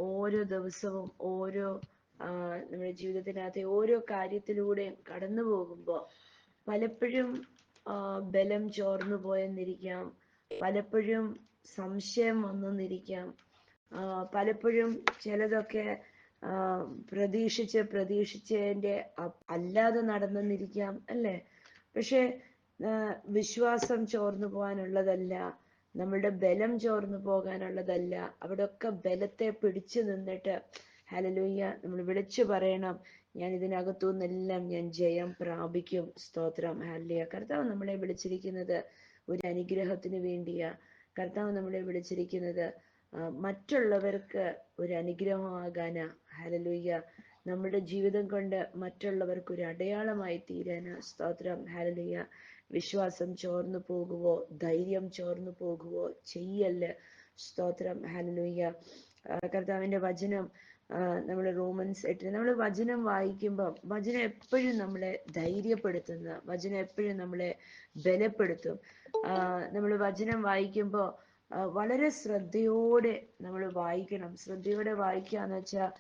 ഓരോ ദിവസവും നമ്മുടെ ജീവിതത്തിനകത്തെ ഓരോ കാര്യത്തിലൂടെയും കടന്നു പോകുമ്പോൾ പലപ്പോഴും ബലം ചോർന്നു പോയെന്നിരിക്കാം, പലപ്പോഴും സംശയം വന്നെന്നിരിക്കാം, പലപ്പോഴും ചിലതൊക്കെ പ്രതീക്ഷിച്ചതിൻ്റെ അല്ലാതെ നടന്നെന്നിരിക്കാം, അല്ലേ? പക്ഷെ വിശ്വാസം ചോർന്നു പോകാനുള്ളതല്ല, നമ്മളുടെ ബലം ചോർന്നു പോകാനുള്ളതല്ല. അവിടെയൊക്കെ ബലത്തെ പിടിച്ചു നിന്നിട്ട് ഹല്ലേലൂയ നമ്മൾ വിളിച്ചു പറയണം, ഞാൻ ഇതിനകത്തു നിന്നെല്ലാം ഞാൻ ജയം പ്രാപിക്കും. സ്തോത്രം, ഹല്ലേലൂയ. കർത്താവ് നമ്മളെ വിളിച്ചിരിക്കുന്നത് ഒരു അനുഗ്രഹത്തിന് വേണ്ടിയാ. കർത്താവ് നമ്മളെ വിളിച്ചിരിക്കുന്നത് മറ്റുള്ളവർക്ക് ഒരു അനുഗ്രഹമാകാനാ. ഹല്ലേലൂയ. നമ്മുടെ ജീവിതം കൊണ്ട് മറ്റുള്ളവർക്ക് ഒരു അടയാളമായി തീരാനാ. സ്തോത്രം, ഹല്ലേലൂയ. വിശ്വാസം ചോർന്നു പോകുവോ, ധൈര്യം ചോർന്നു പോകുവോ ചെയ്യല്ല. സ്തോത്രം, ഹല്ലേലൂയ. കർത്താവിന്റെ വചനം നമ്മൾ റോമൻസ് 8 നമ്മൾ വചനം വായിക്കുമ്പോൾ വചനം എപ്പോഴും നമ്മളെ ധൈര്യപ്പെടുത്തുന്ന, വചനം എപ്പോഴും നമ്മളെ ബലപ്പെടുത്തും. നമ്മൾ വചനം വായിക്കുമ്പോൾ വളരെ ശ്രദ്ധയോടെ നമ്മൾ വായിക്കണം. ശ്രദ്ധയോടെ വായിക്കാന്ന് വെച്ചാൽ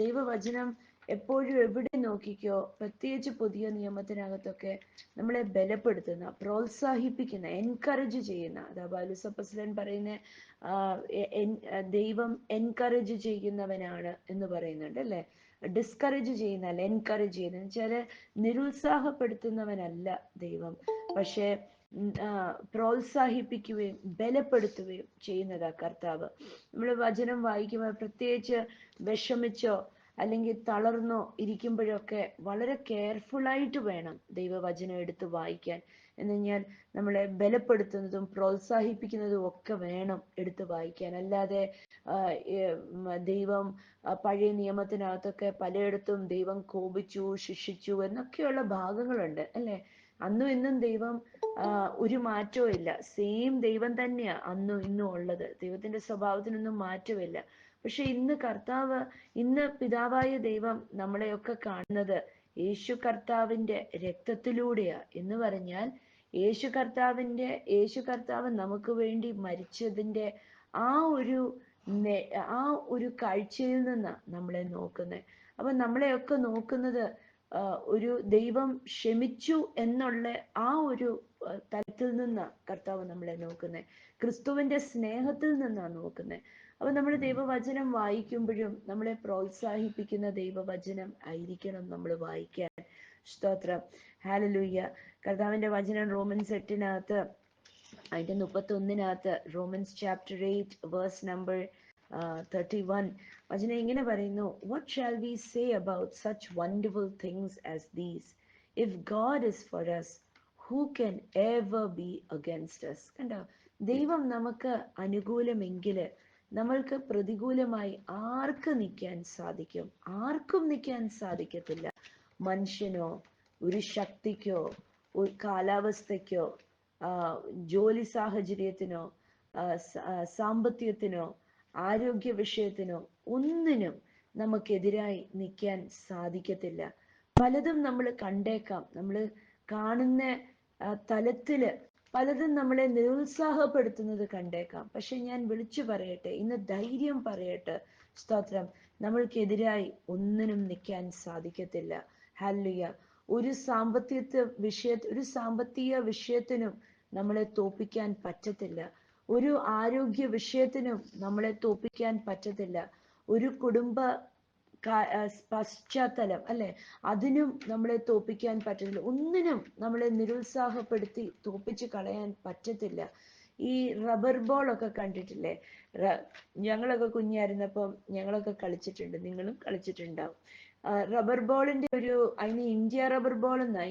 ദൈവവചനം എപ്പോഴും എവിടെ നോക്കിക്കോ, പ്രത്യേകിച്ച് പുതിയ നിയമത്തിനകത്തൊക്കെ നമ്മളെ ബലപ്പെടുത്തുന്ന, പ്രോത്സാഹിപ്പിക്കുന്ന, എൻകറേജ് ചെയ്യുന്ന, അതാ പൗലോസ് പറയുന്ന ദൈവം എൻകറേജ് ചെയ്യുന്നവനാണ് എന്ന് പറയുന്നുണ്ട്, അല്ലെ? ഡിസ്കറേജ് ചെയ്യുന്നല്ല, എൻകറേജ് ചെയ്യുന്ന വെച്ചാല് നിരുത്സാഹപ്പെടുത്തുന്നവനല്ല ദൈവം, പക്ഷെ പ്രോത്സാഹിപ്പിക്കുകയും ബലപ്പെടുത്തുകയും ചെയ്യുന്നതാ കർത്താവ്. നമ്മൾ വചനം വായിക്കുമ്പോൾ പ്രത്യേകിച്ച് വിഷമിച്ചോ അല്ലെങ്കിൽ തളർന്നോ ഇരിക്കുമ്പോഴൊക്കെ വളരെ കെയർഫുള്ളായിട്ട് വേണം ദൈവവചനം എടുത്ത് വായിക്കാൻ. എന്ന് കഴിഞ്ഞാൽ നമ്മളെ ബലപ്പെടുത്തുന്നതും പ്രോത്സാഹിപ്പിക്കുന്നതും ഒക്കെ വേണം എടുത്ത് വായിക്കാൻ. അല്ലാതെ ദൈവം പഴയ നിയമത്തിനകത്തൊക്കെ പലയിടത്തും ദൈവം കോപിച്ചു, ശിക്ഷിച്ചു എന്നൊക്കെയുള്ള ഭാഗങ്ങളുണ്ട്, അല്ലെ? അന്നും ഇന്നും ദൈവം ഒരു മാറ്റവും ഇല്ല. സെയിം ദൈവം തന്നെയാ അന്നും ഇന്നും ഉള്ളത്. ദൈവത്തിന്റെ സ്വഭാവത്തിനൊന്നും മാറ്റമില്ല. പക്ഷെ ഇന്ന് പിതാവായ ദൈവം നമ്മളെയൊക്കെ കാണുന്നത് യേശു കർത്താവിന്റെ രക്തത്തിലൂടെയാ. എന്ന് പറഞ്ഞാൽ യേശു കർത്താവ് നമുക്ക് വേണ്ടി മരിച്ചതിന്റെ ആ ഒരു കാഴ്ചയിൽ നിന്നാ നമ്മളെ നോക്കുന്നത്. അപ്പൊ നമ്മളെയൊക്കെ നോക്കുന്നത് ഒരു ദൈവം ക്ഷമിച്ചു എന്നുള്ള ആ ഒരു തലത്തിൽ നിന്നാ കർത്താവ് നമ്മളെ നോക്കുന്നത്. ക്രിസ്തുവിന്റെ സ്നേഹത്തിൽ നിന്നാ നോക്കുന്നത്. അപ്പൊ നമ്മൾ ദൈവവചനം വായിക്കുമ്പോഴും നമ്മളെ പ്രോത്സാഹിപ്പിക്കുന്ന ദൈവവചനം ആയിരിക്കണം നമ്മൾ വായിക്കാൻ. സ്തോത്രം, ഹല്ലേലൂയ. കർത്താവിന്റെ വചനം റോമൻസ് 8 അതിന്റെ 31 റോമൻസ് ചാപ്റ്റർ 8 വേഴ്സ് നമ്പർ 31 വചനം ഇങ്ങനെ പറയുന്നു: What shall we say about such wonderful things as these? If God is for us, who can ever be against us? കണ്ടോ, ദൈവം നമുക്ക് അനുകൂലമെങ്കില് നമ്മൾക്ക് പ്രതികൂലമായി ആർക്ക് നിൽക്കാൻ സാധിക്കും? ആർക്കും നിൽക്കാൻ സാധിക്കത്തില്ല. മനുഷ്യനോ, ഒരു ശക്തിക്കോ, ഒരു കാലാവസ്ഥയ്ക്കോ, ജോലി സാഹചര്യത്തിനോ, സാമ്പത്തികത്തിനോ, ആരോഗ്യ വിഷയത്തിനോ ഒന്നിനും നമുക്കെതിരായി നിൽക്കാൻ സാധിക്കത്തില്ല. പലതും നമ്മൾ കണ്ടേക്കാം, നമ്മൾ കാണുന്ന തലത്തില് പലതും നമ്മളെ നിരുത്സാഹപ്പെടുത്തുന്നത് കണ്ടേക്കാം. പക്ഷെ ഞാൻ വിളിച്ചു പറയട്ടെ, ഇന്ന് ധൈര്യം പറയട്ടെ, സ്തോത്രം, നമ്മൾക്കെതിരായി ഒന്നിനും നിൽക്കാൻ സാധിക്കത്തില്ല. ഹല്ലേലൂയ. ഒരു സാമ്പത്തിക വിഷയത്തിനും നമ്മളെ തോപ്പിക്കാൻ പറ്റത്തില്ല. ഒരു ആരോഗ്യ വിഷയത്തിനും നമ്മളെ തോപ്പിക്കാൻ പറ്റത്തില്ല. ഒരു കുടുംബ പശ്ചാത്തലം, അല്ലെ, അതിനും നമ്മളെ തോപ്പിക്കാൻ പറ്റത്തില്ല. ഒന്നിനും നമ്മളെ നിരുത്സാഹപ്പെടുത്തി തോപ്പിച്ച് കളയാൻ പറ്റത്തില്ല. ഈ റബ്ബർ ബോൾ ഒക്കെ കണ്ടിട്ടില്ലേ? ഞങ്ങളൊക്കെ കുഞ്ഞായിരുന്നപ്പം ഞങ്ങളൊക്കെ കളിച്ചിട്ടുണ്ട്, നിങ്ങളും കളിച്ചിട്ടുണ്ടാവും. റബ്ബർ ബോളിന്റെ അതിന് ഇന്ത്യ റബ്ബർ ബോൾ എന്നാ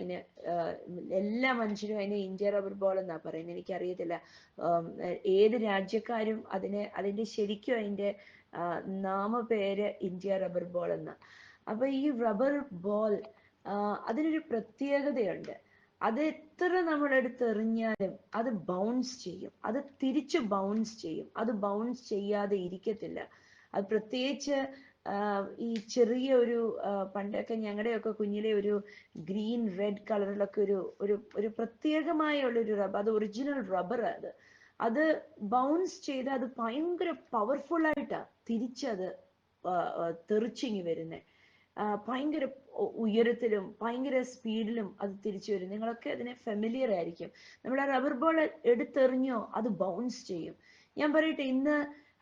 എല്ലാ മനുഷ്യരും അതിനെ ഇന്ത്യ റബ്ബർ ബോൾ എന്നാ പറയുന്നത്. എനിക്കറിയത്തില്ല ഏത് രാജ്യക്കാരും അതിന്റെ ശരിക്കും അതിന്റെ നാമപേര് ഇന്ത്യ റബ്ബർ ബോൾ എന്നാ. അപ്പൊ ഈ റബ്ബർ ബോൾ അതിനൊരു പ്രത്യേകതയുണ്ട്. അത് എത്ര നമ്മൾ എടുത്തെറിഞ്ഞാലും അത് ബൗൺസ് ചെയ്യും, അത് തിരിച്ച് ബൗൺസ് ചെയ്യും, അത് ബൗൺസ് ചെയ്യാതെ ഇരിക്കത്തില്ല. അത് പ്രത്യേകിച്ച് ഈ ചെറിയ പണ്ടൊക്കെ ഞങ്ങളുടെയൊക്കെ കുഞ്ഞിലെ ഒരു ഗ്രീൻ റെഡ് കളറിലൊക്കെ ഒരു പ്രത്യേകമായ ഉള്ളൊരു റബ്ബർ, അത് ഒറിജിനൽ റബ്ബർ. അത് ബൗൺസ് ചെയ്ത് അത് ഭയങ്കര പവർഫുൾ ആയിട്ടാ തിരിച്ചത് തെറിച്ചിങ്ങി വരുന്നേ. ഭയങ്കര ഉയരത്തിലും ഭയങ്കര സ്പീഡിലും അത് തിരിച്ചു വരും. നിങ്ങളൊക്കെ അതിനെ ഫെമിലിയർ ആയിരിക്കും. നമ്മൾ ആ റബ്ബർ ബോൾ എടുത്തെറിഞ്ഞോ അത് ബൗൺസ് ചെയ്യും. ഞാൻ പറയട്ടെ, ഇന്ന്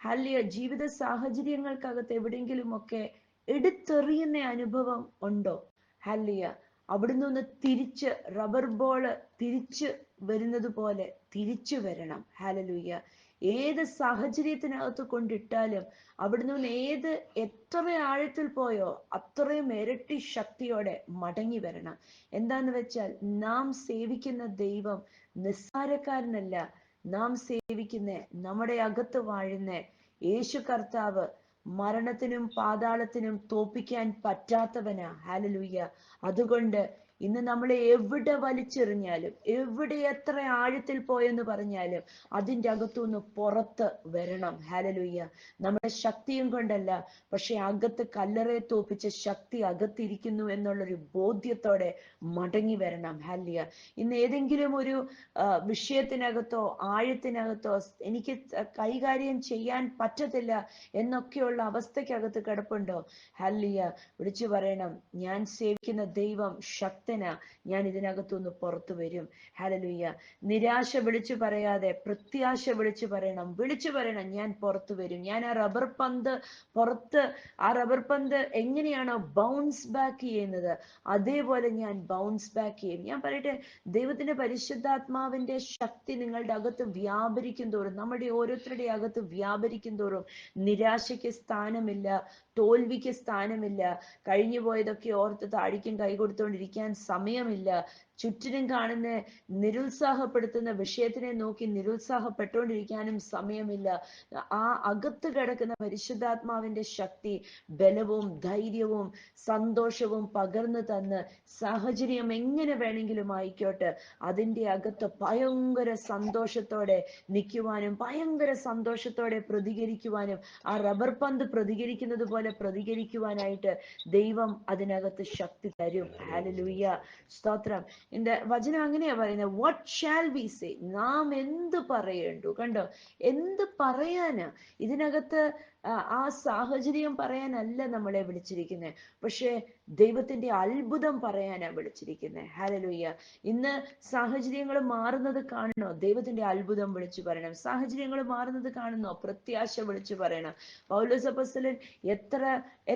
ഹല്ലിയ ജീവിത സാഹചര്യങ്ങൾക്കകത്ത് എവിടെയെങ്കിലും ഒക്കെ എടുത്തെറിയുന്ന അനുഭവം ഉണ്ടോ? ഹല്ലിയ അവിടുന്ന് ഒന്ന് തിരിച്ച് റബ്ബർ ബോള് തിരിച്ച് വരുന്നത് പോലെ തിരിച്ചു വരണം. ഹല്ലേലൂയ. ഏത് സാഹചര്യത്തിനകത്ത് കൊണ്ടിട്ടാലും അവിടുന്ന് എത്ര ആഴത്തിൽ പോയോ അത്രയും ഇരട്ടി ശക്തിയോടെ മടങ്ങി വരണം. എന്താന്ന് വെച്ചാൽ നാം സേവിക്കുന്ന ദൈവം നിസ്സാരക്കാരനല്ല. നാം സേവിക്കുന്ന നമ്മുടെ അകത്ത് വാഴുന്ന യേശു കർത്താവ് മരണത്തിനും പാതാളത്തിനും തോപ്പിക്കാൻ പറ്റാത്തവനാ. ഹല്ലേലൂയ. അതുകൊണ്ട് ഇന്ന് നമ്മളെ എവിടെ വലിച്ചെറിഞ്ഞാലും എവിടെ എത്ര ആഴത്തിൽ പോയെന്ന് പറഞ്ഞാലും അതിൻ്റെ അകത്തുനിന്ന് പുറത്ത് വരണം. ഹല്ലേലൂയ. നമ്മുടെ ശക്തിയും കൊണ്ടല്ല, പക്ഷെ അകത്ത് കല്ലറയെ തോപ്പിച്ച ശക്തി അകത്തിരിക്കുന്നു എന്നുള്ളൊരു ബോധ്യത്തോടെ മടങ്ങി വരണം. ഹല്ലേലൂയ. ഇന്ന് ഏതെങ്കിലും ഒരു വിഷയത്തിനകത്തോ ആഴത്തിനകത്തോ എനിക്ക് കൈകാര്യം ചെയ്യാൻ പറ്റത്തില്ല എന്നൊക്കെയുള്ള അവസ്ഥയ്ക്കകത്ത് കിടപ്പുണ്ടോ? ഹല്ലേലൂയ. വിളിച്ചു പറയണം, ഞാൻ സേവിക്കുന്ന ദൈവം ശക്തനാ, ഞാൻ ഇതിനകത്തുനിന്ന് പുറത്തു വരും. ഹല്ലേലൂയ. നിരാശ വിളിച്ചു പറയാതെ പ്രത്യാശ വിളിച്ചു പറയണം. വിളിച്ചു പറയണം, ഞാൻ പുറത്തു വരും. ഞാൻ ആ റബ്ബർ പന്ത് എങ്ങനെയാണോ ബൗൺസ് ബാക്ക് ചെയ്യുന്നത് അതേപോലെ ഞാൻ ബൗൺസ് ബാക്ക് ചെയ്യും. ഞാൻ പറയട്ടെ, ദൈവത്തിന്റെ പരിശുദ്ധാത്മാവിന്റെ ശക്തി നിങ്ങളുടെ അകത്ത് വ്യാപരിക്കും തോറും, നമ്മുടെ ഓരോരുത്തരുടെ അകത്ത് വ്യാപരിക്കും തോറും നിരാശയ്ക്ക് സ്ഥാനമില്ല, തോൽവിക്ക് സ്ഥാനമില്ല. കഴിഞ്ഞു പോയതൊക്കെ ഓർത്ത് താഴിക്കും കൈ കൊടുത്തുകൊണ്ടിരിക്കാൻ സമയമില്ല. ചുറ്റിനും കാണുന്ന നിരുത്സാഹപ്പെടുത്തുന്ന വിഷയത്തിനെ നോക്കി നിരുത്സാഹപ്പെട്ടുകൊണ്ടിരിക്കാനും സമയമില്ല. ആ അകത്ത് കിടക്കുന്ന പരിശുദ്ധാത്മാവിന്റെ ശക്തി ബലവും ധൈര്യവും സന്തോഷവും പകർന്നു തന്ന് സാഹചര്യം എങ്ങനെ വേണമെങ്കിലും ആയിക്കോട്ടെ അതിൻ്റെ അകത്ത് ഭയങ്കര സന്തോഷത്തോടെ നിൽക്കുവാനും ഭയങ്കര സന്തോഷത്തോടെ പ്രതികരിക്കുവാനും ആ റബ്ബർ പന്ത് പ്രതികരിക്കുന്നത് പോലെ പ്രതികരിക്കുവാനായിട്ട് ദൈവം അതിനകത്ത് ശക്തി തരും. ഹല്ലേലൂയ. സ്തോത്രം. എന്റെ വചനം അങ്ങനെയാ പറയുന്നത്, വാട്ട് ഷാൽ വി സേ, നാം എന്ത് പറയേണ്ടു. കണ്ടോ, എന്ത് പറയാന് ഇതിനകത്ത് ആ സാഹചര്യം പറയാനല്ല നമ്മളെ വിളിച്ചിരിക്കുന്നത്, പക്ഷെ ദൈവത്തിന്റെ അത്ഭുതം പറയാനാ വിളിച്ചിരിക്കുന്നത്. ഹല്ലേലൂയ. ഇന്ന് സാഹചര്യങ്ങൾ മാറുന്നത് കാണണോ, ദൈവത്തിന്റെ അത്ഭുതം വിളിച്ചു പറയണം. സാഹചര്യങ്ങൾ മാറുന്നത് കാണുന്നോ, പ്രത്യാശ വിളിച്ചു പറയണം. പൗലോസ് അപ്പോസ്തലൻ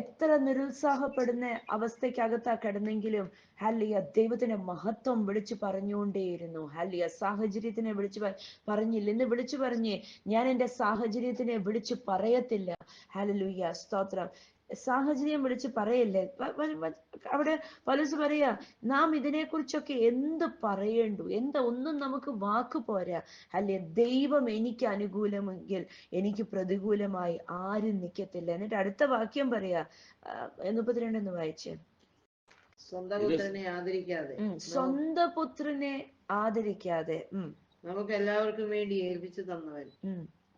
എത്ര നിരുത്സാഹപ്പെടുന്ന അവസ്ഥയ്ക്കകത്താ കിടന്നെങ്കിലും ഹല്ലേലൂയ ദൈവത്തിന്റെ മഹത്വം വിളിച്ചു പറഞ്ഞുകൊണ്ടേയിരുന്നു. ഹല്ലേലൂയ. സാഹചര്യത്തിനെ വിളിച്ചു പറഞ്ഞില്ല, ഇന്ന് വിളിച്ചു പറഞ്ഞേ, ഞാൻ എൻ്റെ സാഹചര്യത്തിനെ വിളിച്ചു പറയത്തില്ല. ഹല്ലേലൂയ. സ്തോത്രം. സാഹചര്യം വിളിച്ച് പറയല്ലേ. അവിടെ പൗലോസ് പറയാ, നാം ഇതിനെക്കുറിച്ചൊക്കെ എന്ത് പറയേണ്ടു, ഒന്നും നമുക്ക് വാക്ക് പോരാ. അല്ലെ, ദൈവം എനിക്ക് അനുകൂലമെങ്കിൽ എനിക്ക് പ്രതികൂലമായി ആരും നിൽക്കത്തില്ല. എന്നിട്ട് അടുത്ത വാക്യം പറയാ, 32 വായിച്ചേ. സ്വന്തം പുത്രനെ ആദരിക്കാതെ നമുക്ക് എല്ലാവർക്കും വേണ്ടി ഏൽപ്പിച്ചു തന്നവൻ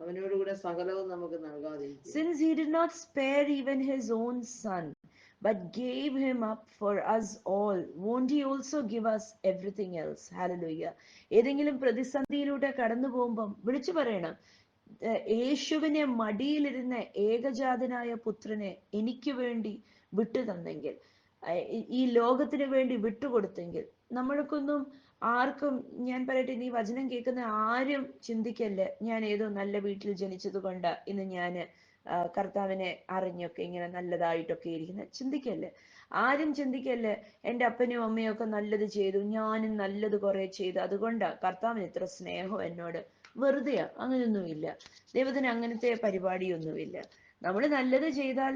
അവനോടുകൂടെ സകലവും നമുക്ക് നൽകാതിരിക്കും. Since he did not spare even his own son, but gave him up for us all, won't he also give us everything else? Hallelujah. ഏതെങ്കിലും പ്രതിസന്ധിയിലൂടെ കടന്നു പോകുമ്പം വിളിച്ചു പറയണം, യേശുവിനെ മടിയിലിരുന്ന ഏകജാതനായ പുത്രനെ എനിക്ക് വേണ്ടി വിട്ടു തന്നെങ്കിൽ, ഈ ലോകത്തിന് വേണ്ടി വിട്ടുകൊടുത്തെങ്കിൽ, നമ്മൾക്കൊന്നും ആർക്കും, ഞാൻ പറയട്ടെ, നീ വചനം കേൾക്കുന്ന ആരും ചിന്തിക്കല്ലേ, ഞാൻ ഏതോ നല്ല വീട്ടിൽ ജനിച്ചത് കൊണ്ട് ഇന്ന് ഞാൻ കർത്താവിനെ അറിഞ്ഞൊക്കെ ഇങ്ങനെ നല്ലതായിട്ടൊക്കെ ഇരിക്കുന്ന ചിന്തിക്കല്ലേ. ആരും ചിന്തിക്കല്ലേ, എൻ്റെ അപ്പനും അമ്മയും ഒക്കെ നല്ലത് ചെയ്തു, ഞാനും നല്ലത് കുറെ ചെയ്തു, അതുകൊണ്ടാ കർത്താവിന് ഇത്ര സ്നേഹം എന്നോട്. വെറുതെയാ, അങ്ങനെയൊന്നുമില്ല. ദൈവത്തിന് അങ്ങനത്തെ പരിപാടിയൊന്നുമില്ല. നമ്മൾ നല്ലത് ചെയ്താൽ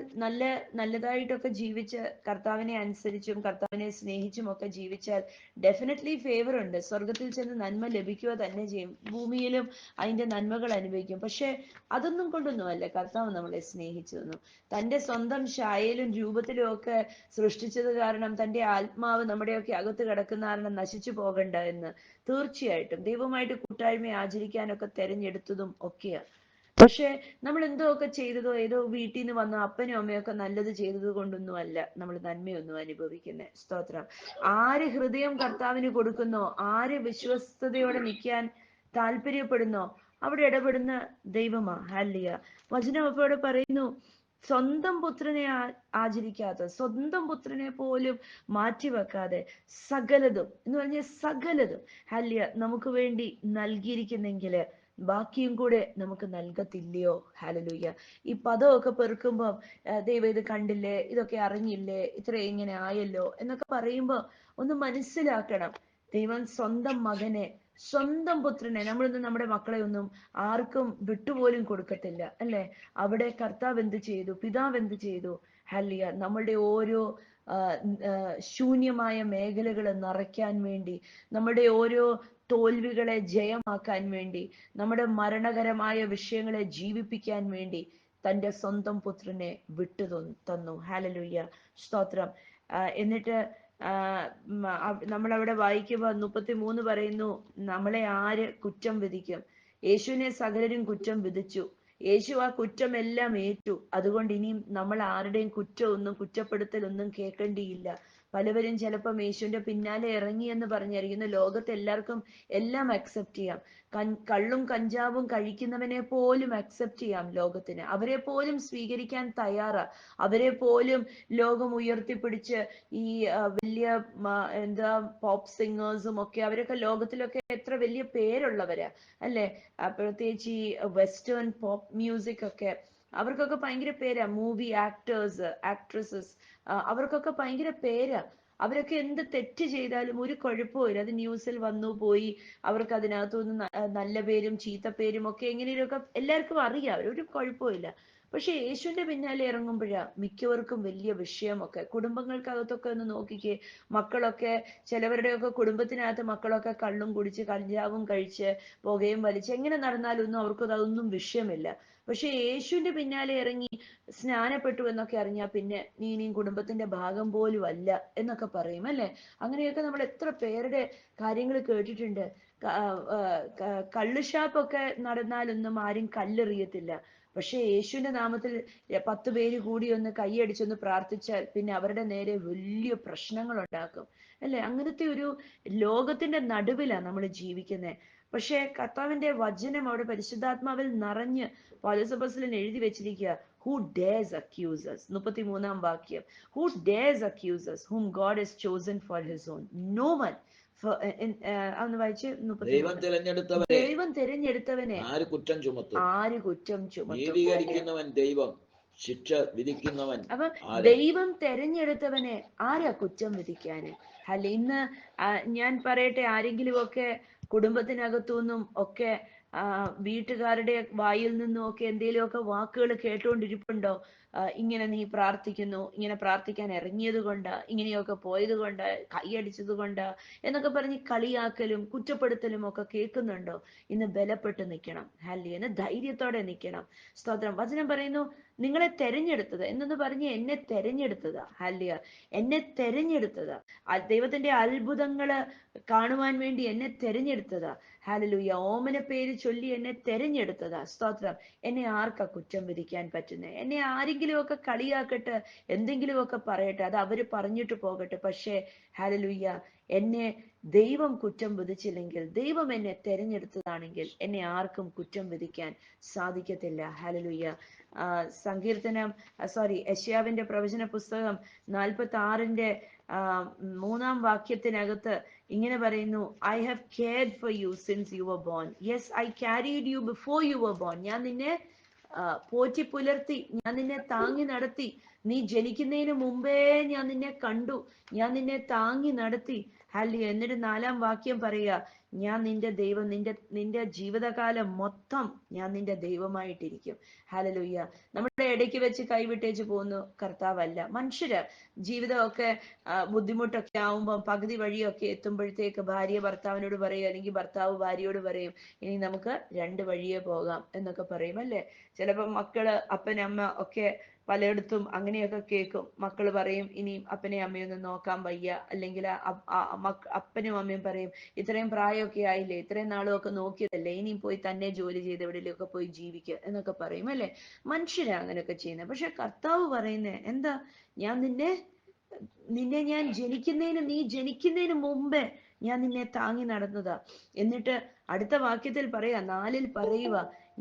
നല്ലതായിട്ടൊക്കെ ജീവിച്ച് കർത്താവിനെ അനുസരിച്ചും കർത്താവിനെ സ്നേഹിച്ചും ഒക്കെ ജീവിച്ചാൽ ഡെഫിനറ്റ്ലി ഫേവർ ഉണ്ട്. സ്വർഗത്തിൽ ചെന്ന് നന്മ ലഭിക്കുക തന്നെ ചെയ്യും, ഭൂമിയിലും അതിന്റെ നന്മകൾ അനുഭവിക്കും. പക്ഷെ അതൊന്നും കൊണ്ടൊന്നുമല്ല കർത്താവ് നമ്മളെ സ്നേഹിച്ചതൊന്നും. തൻ്റെ സ്വന്തം ഛായയിലും രൂപത്തിലും ഒക്കെ സൃഷ്ടിച്ചത് കാരണം തൻ്റെ ആത്മാവ് നമ്മുടെയൊക്കെ അകത്ത് കിടക്കുന്ന കാരണം നശിച്ചു പോകണ്ട എന്ന് തീർച്ചയായിട്ടും ദൈവമായിട്ട് കൂട്ടായ്മ ആചരിക്കാനൊക്കെ തെരഞ്ഞെടുത്തതും ഒക്കെയാ. പക്ഷെ നമ്മൾ എന്തോ ഒക്കെ ചെയ്തതോ, ഏതോ വീട്ടിൽ നിന്ന് വന്ന അപ്പനും അമ്മയൊക്കെ നല്ലത് ചെയ്തത് കൊണ്ടൊന്നും അല്ല നമ്മൾ നന്മയൊന്നും അനുഭവിക്കുന്നത്. സ്തോത്രം. ആര് ഹൃദയം കർത്താവിന് കൊടുക്കുന്നോ, ആര് വിശ്വസ്തയോടെ നിൽക്കാൻ താല്പര്യപ്പെടുന്നോ, അവിടെ ഇടപെടുന്ന ദൈവമാ. ഹല്ലേലൂയ. വചനം അപ്പോൾ ഇവിടെ പറയുന്നു, സ്വന്തം പുത്രനെ ആചരിക്കാതെ, സ്വന്തം പുത്രനെ പോലും മാറ്റിവെക്കാതെ സകലതും എന്ന് പറഞ്ഞ സകലതും ഹല്ലേലൂയ നമുക്ക് വേണ്ടി നൽകിയിരിക്കുന്നെങ്കില് ബാക്കിയും കൂടെ നമുക്ക് നൽകത്തില്ലയോ? ഹല്ലേലൂയ. ഈ പദമൊക്കെ പെറുക്കുമ്പോൾ ദൈവം ഇത് കണ്ടില്ലേ, ഇതൊക്കെ അറിഞ്ഞില്ലേ, ഇത്ര ഇങ്ങനെ ആയല്ലോ എന്നൊക്കെ പറയുമ്പോ ഒന്ന് മനസ്സിലാക്കണം, ദൈവം സ്വന്തം മകനെ, സ്വന്തം പുത്രനെ, നമ്മളൊന്നും നമ്മുടെ മക്കളെ ഒന്നും ആർക്കും വിട്ടുപോലും കൊടുക്കത്തില്ല അല്ലെ? അവിടെ കർത്താവ് എന്ത് ചെയ്തു, പിതാവ് എന്ത് ചെയ്തു? ഹല്ലേലൂയ. നമ്മളുടെ ഓരോ ശൂന്യമായ മേഖലകളെ നിറയ്ക്കാൻ വേണ്ടി, നമ്മുടെ ഓരോ തോൽവികളെ ജയമാക്കാൻ വേണ്ടി, നമ്മുടെ മരണകരമായ വിഷയങ്ങളെ ജീവിപ്പിക്കാൻ വേണ്ടി തന്റെ സ്വന്തം പുത്രനെ വിട്ടു തന്നു. ഹല്ലേലൂയ. സ്തോത്രം. എന്നിട്ട് നമ്മളവിടെ വായിക്കുമ്പോൾ 33 പറയുന്നു, നമ്മളെ ആര് കുറ്റം വിധിക്കും? യേശുവിനെ സകലരും കുറ്റം വിധിച്ചു. യേശു ആ കുറ്റമെല്ലാം ഏറ്റു. അതുകൊണ്ട് ഇനിയും നമ്മൾ ആരുടെയും കുറ്റമൊന്നും, കുറ്റപ്പെടുത്തലൊന്നും കേൾക്കേണ്ടിയില്ല. പലവരും ചിലപ്പം യേശുവിന്റെ പിന്നാലെ ഇറങ്ങി എന്ന് പറഞ്ഞിരിക്കുന്നു. ലോകത്ത് എല്ലാവർക്കും എല്ലാം അക്സെപ്റ്റ് ചെയ്യാം. കള്ളും കഞ്ചാവും കഴിക്കുന്നവനെ പോലും അക്സെപ്റ്റ് ചെയ്യാം ലോകത്തിന്. അവരെ പോലും സ്വീകരിക്കാൻ തയ്യാറാ. അവരെ പോലും ലോകം ഉയർത്തിപ്പിടിച്ച് ഈ വലിയ എന്താ പോപ്പ് സിംഗേഴ്സും ഒക്കെ, അവരൊക്കെ ലോകത്തിലൊക്കെ എത്ര വലിയ പേരുള്ളവരാ അല്ലെ? പ്രത്യേകിച്ച് ഈ വെസ്റ്റേൺ പോപ്പ് മ്യൂസിക് ഒക്കെ, അവർക്കൊക്കെ ഭയങ്കര പേരാ. മൂവി ആക്ടേഴ്സ്, ആക്ട്രസസ്, അവർക്കൊക്കെ ഭയങ്കര പേരാ. അവരൊക്കെ എന്ത് തെറ്റ് ചെയ്താലും ഒരു കുഴപ്പമില്ല, അത് ന്യൂസിൽ വന്നു പോയി, അവർക്ക് അതിനകത്തുനിന്ന് നല്ല പേരും ചീത്ത പേരും ഒക്കെ എങ്ങനെയൊക്കെ എല്ലാവർക്കും അറിയാം, ഒരു കുഴപ്പമില്ല. പക്ഷെ യേശുവിന്റെ പിന്നാലെ ഇറങ്ങുമ്പോഴാ മിക്കവർക്കും വലിയ വിഷയമൊക്കെ. കുടുംബങ്ങൾക്കകത്തൊക്കെ ഒന്ന് നോക്കിക്കേ, മക്കളൊക്കെ, ചിലവരുടെയൊക്കെ കുടുംബത്തിനകത്ത് മക്കളൊക്കെ കള്ളും കുടിച്ച് കഞ്ചാവും കഴിച്ച് പുകയും വലിച്ച് എങ്ങനെ നടന്നാലൊന്നും അവർക്ക് അതൊന്നും വിഷയമില്ല. പക്ഷെ യേശുവിന്റെ പിന്നാലെ ഇറങ്ങി സ്നാനപ്പെട്ടു എന്നൊക്കെ അറിഞ്ഞാൽ പിന്നെ നീ ഇനിയും കുടുംബത്തിന്റെ ഭാഗം പോലും അല്ല എന്നൊക്കെ പറയും അല്ലെ? അങ്ങനെയൊക്കെ നമ്മൾ എത്ര പേരുടെ കാര്യങ്ങൾ കേട്ടിട്ടുണ്ട്. കള്ളുഷാപ്പൊക്കെ നടന്നാലൊന്നും ആരും കല്ലെറിയത്തില്ല. പക്ഷെ യേശുവിന്റെ നാമത്തിൽ 10 പേര് കൂടി ഒന്ന് കൈയടിച്ചൊന്ന് പ്രാർത്ഥിച്ചാൽ പിന്നെ അവരുടെ നേരെ വലിയ പ്രശ്നങ്ങൾ ഉണ്ടാക്കും അല്ലെ? അങ്ങനത്തെ ഒരു ലോകത്തിന്റെ നടുവിലാണ് നമ്മൾ ജീവിക്കുന്നത്. പക്ഷെ കർത്താവിന്റെ വചനം അവിടെ പരിശുദ്ധാത്മാവിൽ നിറഞ്ഞ് പൗലോസ് അപ്പോസ്തലൻ എഴുതി വെച്ചിരിക്കുക, who dares accuse us? 33-ാം വാക്യം, who dares accuse us whom God has chosen for his own? No one. അന്ന് വായിച്ച്. ദൈവം തിരഞ്ഞെടുത്തവനെ ആര് കുറ്റം ചുമത്തും? നീതീകരിക്കുന്നവൻ ദൈവം, ശിക്ഷ വിധിക്കുന്നവൻ. അപ്പൊ ദൈവം തെരഞ്ഞെടുത്തവനെ ആരാ കുറ്റം വിധിക്കാന്? അല്ല, ഇന്ന് ഞാൻ പറയട്ടെ, ആരെങ്കിലും ഒക്കെ കുടുംബത്തിനകത്തുനിന്നും ഒക്കെ വീട്ടുകാരുടെ വായിൽ നിന്നും ഒക്കെ എന്തെങ്കിലുമൊക്കെ വാക്കുകൾ കേട്ടുകൊണ്ടിരിപ്പുണ്ടോ? ഇങ്ങനെ നീ പ്രാർത്ഥിക്കുന്നു, ഇങ്ങനെ പ്രാർത്ഥിക്കാൻ ഇറങ്ങിയത് കൊണ്ട്, ഇങ്ങനെയൊക്കെ പോയത് കൊണ്ട്, കൈയടിച്ചത് കൊണ്ട് എന്നൊക്കെ പറഞ്ഞ് കളിയാക്കലും കുറ്റപ്പെടുത്തലും ഒക്കെ കേൾക്കുന്നുണ്ടോ? ഇന്ന് ബലപ്പെട്ട് നിൽക്കണം. ഹല്ലേലൂയ. ധൈര്യത്തോടെ നിൽക്കണം. സ്തോത്രം. വചനം പറയുന്നു, നിങ്ങളെ തെരഞ്ഞെടുത്തത് എന്നൊന്ന് പറഞ്ഞ് എന്നെ തെരഞ്ഞെടുത്തതാ. ഹല്ലേലൂയ. എന്നെ തെരഞ്ഞെടുത്തതാ. ദൈവത്തിന്റെ അത്ഭുതങ്ങള് കാണുവാൻ വേണ്ടി എന്നെ തെരഞ്ഞെടുത്തതാ. ഹല്ലേലൂയ. ഓമന പേര് ചൊല്ലി എന്നെ തെരഞ്ഞെടുത്തതാ. സ്തോത്രം. എന്നെ ആർക്കാ കുറ്റം വിധിക്കാൻ പറ്റുന്നത്? എന്നെ ആരെങ്കിലുമൊക്കെ കളിയാക്കട്ടെ, എന്തെങ്കിലുമൊക്കെ പറയട്ടെ, അത് അവര് പറഞ്ഞിട്ട് പോകട്ടെ. പക്ഷേ ഹല്ലേലൂയ, എന്നെ ദൈവം കുറ്റം വിധിച്ചില്ലെങ്കിൽ, ദൈവം എന്നെ തെരഞ്ഞെടുത്തതാണെങ്കിൽ എന്നെ ആർക്കും കുറ്റം വിധിക്കാൻ സാധിക്കത്തില്ല. ഹല്ലേലൂയ. യെശയ്യാവിന്റെ പ്രവചന പുസ്തകം 46-ന്റെ 3-ാം വാക്യത്തിനകത്ത് ഇങ്ങനെ പറയുന്നു, I have cared for you since you were born. Yes, I carried you before you were born. ഞാൻ നിന്നെ പോറ്റി പുലർത്തി, ഞാൻ നിന്നെ താങ്ങി നടത്തി. നീ ജനിക്കുന്നതിന് മുമ്പേ ഞാൻ നിന്നെ കണ്ടു, ഞാൻ നിന്നെ താങ്ങി നടത്തി. ഹല്ലേലൂയ. എന്നിട്ട് 4-ാം വാക്യം പറയുക, ഞാൻ നിന്റെ ദൈവം, നിന്റെ ജീവിതകാലം മൊത്തം ഞാൻ നിന്റെ ദൈവമായിട്ടിരിക്കും. ഹല്ലേലൂയ. നമ്മുടെ ഇടയ്ക്ക് വെച്ച് കൈവിട്ടേച്ച് പോകുന്നു കർത്താവല്ല. മനുഷ്യര് ജീവിതമൊക്കെ ബുദ്ധിമുട്ടൊക്കെ ആവുമ്പം പകുതി വഴിയൊക്കെ എത്തുമ്പോഴത്തേക്ക് ഭാര്യ ഭർത്താവിനോട് പറയും, അല്ലെങ്കിൽ ഭർത്താവ് ഭാര്യയോട് പറയും, ഇനി നമുക്ക് 2 വഴിയേ പോകാം എന്നൊക്കെ പറയും അല്ലെ? ചിലപ്പോൾ മക്കള്, അപ്പനമ്മ ഒക്കെ പലയിടത്തും അങ്ങനെയൊക്കെ കേൾക്കും. മക്കള് പറയും, ഇനി അപ്പനെയും അമ്മയൊന്നും നോക്കാൻ വയ്യ, അല്ലെങ്കിൽ അപ്പനും അമ്മയും പറയും, ഇത്രയും പ്രായമൊക്കെ ആയില്ലേ, ഇത്രയും നാളും ഒക്കെ നോക്കിയതല്ലേ, ഇനിയും പോയി തന്നെ ജോലി ചെയ്ത് എവിടെയെങ്കിലുമൊക്കെ പോയി ജീവിക്കുക എന്നൊക്കെ പറയും അല്ലെ? മനുഷ്യരാ അങ്ങനെയൊക്കെ ചെയ്യുന്നത്. പക്ഷെ കർത്താവ് പറയുന്നേ എന്താ? ഞാൻ നിന്നെ ഞാൻ നീ ജനിക്കുന്നതിന് മുമ്പേ ഞാൻ നിന്നെ താങ്ങി നടന്നതാ. എന്നിട്ട് അടുത്ത വാക്യത്തിൽ പറയാ, 4 പറയുക,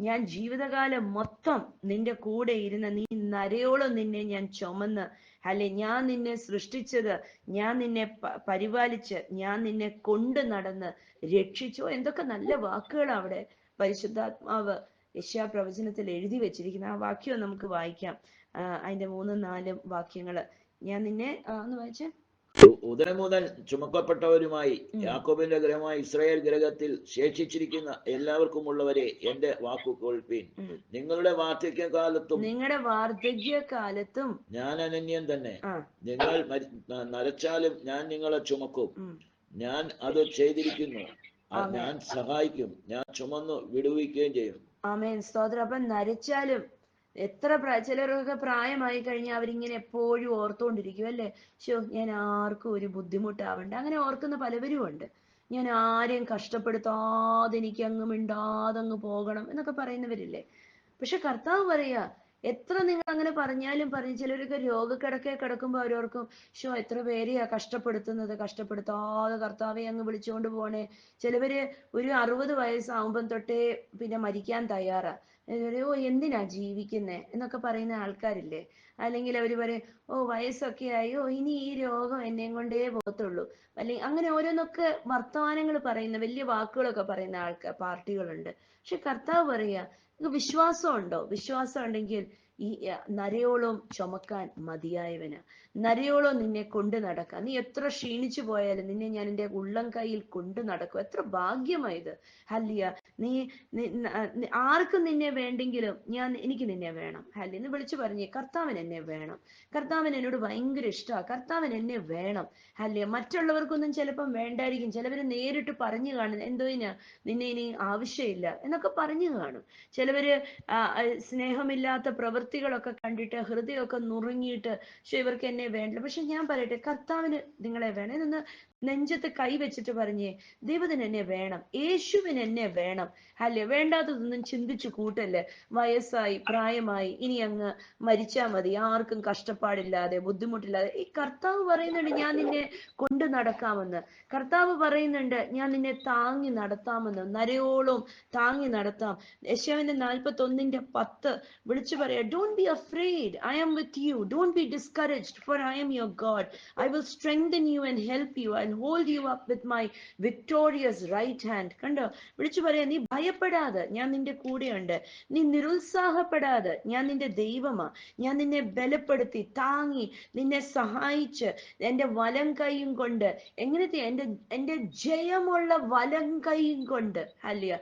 ഞാൻ ജീവിതകാലം മൊത്തം നിന്റെ കൂടെ ഇരുന്ന് നീ നരയോളം നിന്നെ ഞാൻ ചുമന്ന്, അല്ലെ ഞാൻ നിന്നെ സൃഷ്ടിച്ചത്, ഞാൻ നിന്നെ പരിപാലിച്ച്, ഞാൻ നിന്നെ കൊണ്ട് നടന്ന് രക്ഷിച്ചോ. എന്തൊക്കെ നല്ല വാക്കുകൾ അവിടെ പരിശുദ്ധാത്മാവ് യെശയ്യാ-പ്രവചനത്തിൽ എഴുതി വെച്ചിരിക്കുന്ന. ആ വാക്യം നമുക്ക് വായിക്കാം. അതിന്റെ 3-4 വാക്യങ്ങള് ഞാൻ നിന്നെ ഒന്ന് വായിച്ചേ. ഉദയം മുതൽ ചുമക്കപ്പെട്ടവരുമായി യാക്കോബിന്റെ ഗ്രഹമായ ഇസ്രായേൽ ഗ്രഹത്തിൽ ശേഷിച്ചിരിക്കുന്ന എല്ലാവർക്കും ഉള്ളവരെ എന്റെ വാക്കു കേൾപ്പീൻ. നിങ്ങളുടെ വാർദ്ധക്യകാലത്തും ഞാൻ അനന്യൻ തന്നെ. നിങ്ങൾ നരച്ചാലും ഞാൻ നിങ്ങളെ ചുമക്കും. ഞാൻ അത് ചെയ്തിരിക്കുന്നു. ഞാൻ സഹായിക്കും. ഞാൻ ചുമന്നു വിടുവിക്കുകയും ചെയ്യും. ആമേൻ, സ്തോത്രം. അപ്പൊ നരച്ചാലും ചിലരൊക്കെ പ്രായമായി കഴിഞ്ഞാൽ അവരിങ്ങനെ എപ്പോഴും ഓർത്തുകൊണ്ടിരിക്കും അല്ലേ, ഞാൻ ആർക്കും ഒരു ബുദ്ധിമുട്ടാവണ്ട. അങ്ങനെ ഓർക്കുന്ന പലവരും ഉണ്ട്. ഞാൻ ആരെയും കഷ്ടപ്പെടുത്താതെ എനിക്ക് അങ്ങ് മിണ്ടാതങ്ങ് പോകണം എന്നൊക്കെ പറയുന്നവരില്ലേ. പക്ഷെ കർത്താവ് പറയാ, എത്ര നിങ്ങൾ അങ്ങനെ പറഞ്ഞാലും ചിലരൊക്കെ രോഗക്കിടക്കെ കിടക്കുമ്പോൾ അവരോർക്കും, എത്ര പേരെയാ കഷ്ടപ്പെടുത്താതെ കർത്താവെ അങ്ങ് വിളിച്ചുകൊണ്ട് പോണേ. ചിലവര് ഒരു 60 വയസ്സാവുമ്പം തൊട്ടേ പിന്നെ മരിക്കാൻ തയ്യാറാ. എന്തിനാ ജീവിക്കുന്നേ എന്നൊക്കെ പറയുന്ന ആൾക്കാരില്ലേ. അല്ലെങ്കിൽ അവര് പറയും, വയസ്സൊക്കെ ആയി, ഇനി ഈ രോഗം എന്നെ കൊണ്ടേ പോകത്തുള്ളൂ. അല്ലെങ്കിൽ അങ്ങനെ ഓരോന്നൊക്കെ വർത്തമാനങ്ങൾ പറയുന്ന, വലിയ വാക്കുകളൊക്കെ പറയുന്ന പാർട്ടികളുണ്ട്. പക്ഷെ കർത്താവ് പറയാ, വിശ്വാസം ഉണ്ടോ? വിശ്വാസം ഉണ്ടെങ്കിൽ ഈ നരയോളം ചുമക്കാൻ മതിയായവന്, നരയോളം നിന്നെ കൊണ്ട് നടക്കാം. നീ എത്ര ക്ഷീണിച്ചു പോയാലും നിന്നെ ഞാൻ എൻ്റെ ഉള്ളം കയ്യിൽ കൊണ്ട് നടക്കും. എത്ര ഭാഗ്യമായത്. ഹല്ലിയ. നീ ആർക്കും നിന്നെ വേണ്ടെങ്കിലും എനിക്ക് നിന്നെ വേണം. ഹല്ലിയ. എന്ന് വിളിച്ചു പറഞ്ഞേ, കർത്താവിന് എന്നെ വേണം. കർത്താവിന് എന്നോട് ഭയങ്കര ഇഷ്ടമാണ്. കർത്താവിന് എന്നെ വേണം. ഹല്ലിയ. മറ്റുള്ളവർക്കൊന്നും ചിലപ്പം വേണ്ടായിരിക്കും. ചിലവര് നേരിട്ട് പറഞ്ഞു കാണും, എന്തോയിനാ നിന്നെ ഇനി ആവശ്യമില്ല എന്നൊക്കെ പറഞ്ഞു കാണും. ചിലവര് സ്നേഹമില്ലാത്ത പ്രവൃത്തികളൊക്കെ കണ്ടിട്ട് ഹൃദയമൊക്കെ നുറുങ്ങിയിട്ട് ഇവർക്ക് എന്നെ വേണ്ട. പക്ഷെ ഞാൻ പറയട്ടെ, കർത്താവിന് നിങ്ങളെ വേണം. ഇതൊന്ന് നെഞ്ചത്ത് കൈവച്ചിട്ട് പറഞ്ഞേ, ദൈവത്തിന് എന്നെ വേണം, യേശുവിന് എന്നെ വേണം. അല്ലേ, വേണ്ടാത്തതൊന്നും ചിന്തിച്ചു കൂട്ടല്ലേ. വയസ്സായി, പ്രായമായി, ഇനി അങ്ങ് മരിച്ചാ മതി, ആർക്കും കഷ്ടപ്പാടില്ലാതെ ബുദ്ധിമുട്ടില്ലാതെ. ഈ കർത്താവ് പറയുന്നുണ്ട്, ഞാൻ നിന്നെ കൊണ്ട് നടക്കാമെന്ന്. കർത്താവ് പറയുന്നുണ്ട്, ഞാൻ നിന്നെ താങ്ങി നടത്താമെന്ന്, നരയോളം താങ്ങി നടത്താം. യെശയ്യാവിന്റെ 41:10 വിളിച്ചു പറയാ, don't be afraid, I am with you, don't be discouraged, for I am your God, I will strengthen you and help you, I will hold you up with my victorious right hand. കണ്ടോ, വിളിച്ചു പറയാ, നീ ഭയപ്പെടാതെ, ഞാൻ നിന്റെ കൂടെയുണ്ട്. നീ നിരുത്സാഹപ്പെടാതെ, ഞാൻ നിന്റെ ദൈവമാ. ഞാൻ നിന്നെ ബലപ്പെടുത്തി താങ്ങി നിന്നെ സഹായിച്ച് എന്റെ വലം കൈയും കൊണ്ട്, എങ്ങനത്തെ എന്റെ ജയമുള്ള വലം കൈയും കൊണ്ട്, അല്ലയോ,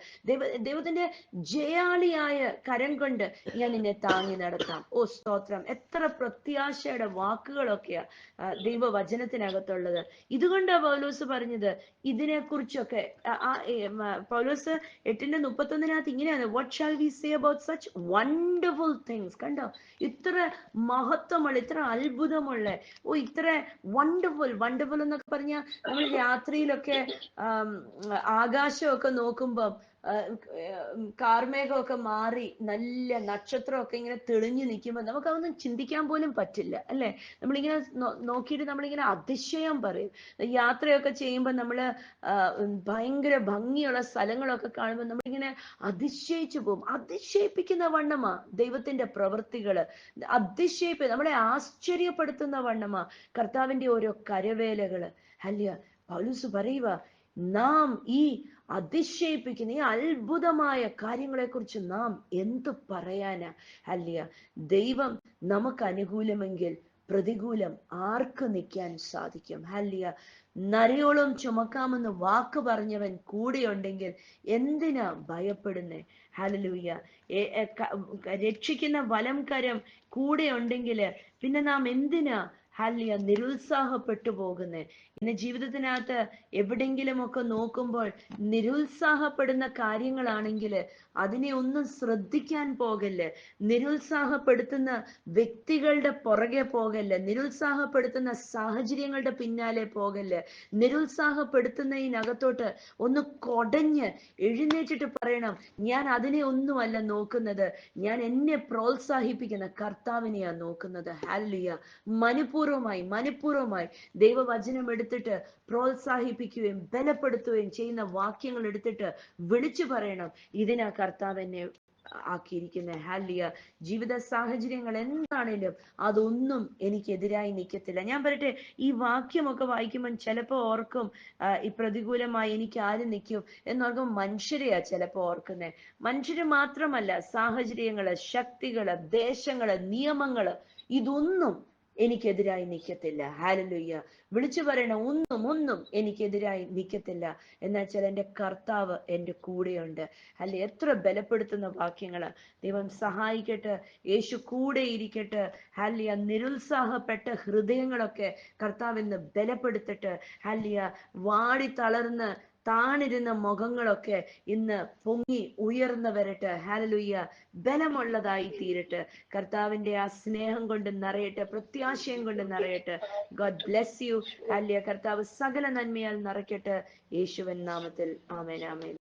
ദൈവത്തിന്റെ ജയാളിയായ കരം കൊണ്ട് ഞാൻ നിന്നെ താങ്ങി നടത്താം. സ്തോത്രം. എത്ര പ്രത്യാശയുടെ വാക്കുകളൊക്കെയാ ദൈവവചനത്തിനകത്തുള്ളത്. ഇതുകൊണ്ടാ പൗലോസ് പറഞ്ഞത് ഇതിനെക്കുറിച്ചൊക്കെ. പൗലോസ് 8:31 ഇങ്ങനെയാണ്, what shall we say about such wonderful things. കണ്ടോ, ഇത്ര മഹത്വമുള്ള, ഇത്ര അത്ഭുതമുള്ള, ഇത്ര വണ്ടർഫുൾ എന്നൊക്കെ പറഞ്ഞാൽ നമ്മൾ രാത്രിയിലൊക്കെ ആകാശമൊക്കെ നോക്കുമ്പം കാർമേഘമൊക്കെ മാറി നല്ല നക്ഷത്രമൊക്കെ ഇങ്ങനെ തെളിഞ്ഞു നിൽക്കുമ്പോൾ നമുക്കതൊന്നും ചിന്തിക്കാൻ പോലും പറ്റില്ല അല്ലെ. നമ്മളിങ്ങനെ നോക്കിയിട്ട് നമ്മളിങ്ങനെ അതിശയം പറയും. യാത്രയൊക്കെ ചെയ്യുമ്പോൾ നമ്മള് ഭയങ്കര ഭംഗിയുള്ള സ്ഥലങ്ങളൊക്കെ കാണുമ്പോൾ നമ്മളിങ്ങനെ അതിശയിച്ചു പോകും. അതിശയിപ്പിക്കുന്ന വണ്ണമാ ദൈവത്തിന്റെ പ്രവൃത്തികള്. നമ്മളെ ആശ്ചര്യപ്പെടുത്തുന്ന വണ്ണമാ കർത്താവിന്റെ ഓരോ കരവേലകള്. അല്ലയോ, പൗലോസ് പറയുക, നാം ഈ അതിശയിപ്പിക്കുന്ന ഈ അത്ഭുതമായ കാര്യങ്ങളെ കുറിച്ച് നാം എന്തു പറയാനാ. അല്ലയോ, ദൈവം നമുക്ക് അനുകൂലമെങ്കിൽ പ്രതികൂലം ആർക്ക് നിൽക്കാൻ സാധിക്കും. ഹല്ലിയ. നരയോളം ചുമക്കാമെന്ന് വാക്ക് പറഞ്ഞവൻ കൂടെയുണ്ടെങ്കിൽ എന്തിനാ ഭയപ്പെടുന്നേ. ഹല്ലേലൂയ. രക്ഷിക്കുന്ന വലം കരം കൂടെ ഉണ്ടെങ്കിൽ പിന്നെ നാം എന്തിനാ ഹല്ലേലൂയ നിരുത്സാഹപ്പെട്ടു പോകുന്നേ. ഇന്ന് ജീവിതത്തിനകത്ത് എവിടെങ്കിലുമൊക്കെ നോക്കുമ്പോൾ നിരുത്സാഹപ്പെടുന്ന കാര്യങ്ങളാണെങ്കിൽ അതിനെ ഒന്നും ശ്രദ്ധിക്കാൻ പോകല്ലേ. നിരുത്സാഹപ്പെടുത്തുന്ന വ്യക്തികളുടെ പുറകെ പോകല്ലേ. നിരുത്സാഹപ്പെടുത്തുന്ന സാഹചര്യങ്ങളുടെ പിന്നാലെ പോകല്ലേ. നിരുത്സാഹപ്പെടുത്തുന്നതിനകത്തോട്ട് ഒന്ന് കൊടഞ്ഞ് എഴുന്നേറ്റിട്ട് പറയണം, ഞാൻ അതിനെ ഒന്നുമല്ല നോക്കുന്നത്, ഞാൻ എന്നെ പ്രോത്സാഹിപ്പിക്കുന്ന കർത്താവിനെയാ നോക്കുന്നത്. ഹല്ലേലൂയ. മനഃപൂർവ്വം ബോധപൂർവമായി മനഃപൂർവ്വമായി ദൈവവചനം എടുത്തിട്ട് പ്രോത്സാഹിപ്പിക്കുകയും ബലപ്പെടുത്തുകയും ചെയ്യുന്ന വാക്യങ്ങൾ എടുത്തിട്ട് വിളിച്ചു പറയണം, ഇതിനാ കർത്താവ് എന്നെ ആക്കിയിരിക്കുന്നത്. ഹാലിയ. ജീവിത സാഹചര്യങ്ങൾ എന്താണേലും അതൊന്നും എനിക്കെതിരായി നിൽക്കത്തില്ല. ഞാൻ പറയട്ടെ, ഈ വാക്യമൊക്കെ വായിക്കുമ്പോൾ ചിലപ്പോ ഓർക്കും ഈ പ്രതികൂലമായി എനിക്ക് ആര് നിൽക്കും എന്നോർക്കും. മനുഷ്യരെയാ ചിലപ്പോ ഓർക്കുന്നേ. മനുഷ്യര് മാത്രമല്ല, സാഹചര്യങ്ങള്, ശക്തികള്, ദേശങ്ങള്, നിയമങ്ങള്, ഇതൊന്നും എനിക്കെതിരായി നിൽക്കത്തില്ല. ഹല്ലേലൂയ. വിളിച്ചു പറയണം, ഒന്നും എനിക്കെതിരായി നിൽക്കത്തില്ല. എന്നുവെച്ചാൽ എൻ്റെ കർത്താവ് എൻ്റെ കൂടെയുണ്ട്. അല്ലെ, എത്ര ബലപ്പെടുത്തുന്ന വാക്യങ്ങള്. ദൈവം സഹായിക്കട്ടെ. യേശു കൂടെ ഇരിക്കട്ടെ. ഹല്ലിയ. നിരുത്സാഹപ്പെട്ട ഹൃദയങ്ങളൊക്കെ കർത്താവ് ഇന്ന് ബലപ്പെടുത്തട്ടെ. ഹല്ലിയ. വാടി തളർന്ന് താണിരുന്ന മുഖങ്ങളൊക്കെ ഇന്ന് പൊങ്ങി ഉയർന്നു വരട്ടെ. ഹല്ലേലൂയ. ബലമുള്ളതായി തീരട്ടെ. കർത്താവിന്റെ ആ സ്നേഹം കൊണ്ട് നിറയട്ടെ, പ്രത്യാശയം കൊണ്ട് നിറയട്ടെ. God bless you. ഹല്ലേലൂയ. കർത്താവ് സകല നന്മയാൽ നിറയ്ക്കട്ടെ. യേശുവിൻ നാമത്തിൽ ആമേൻ, ആമേൻ.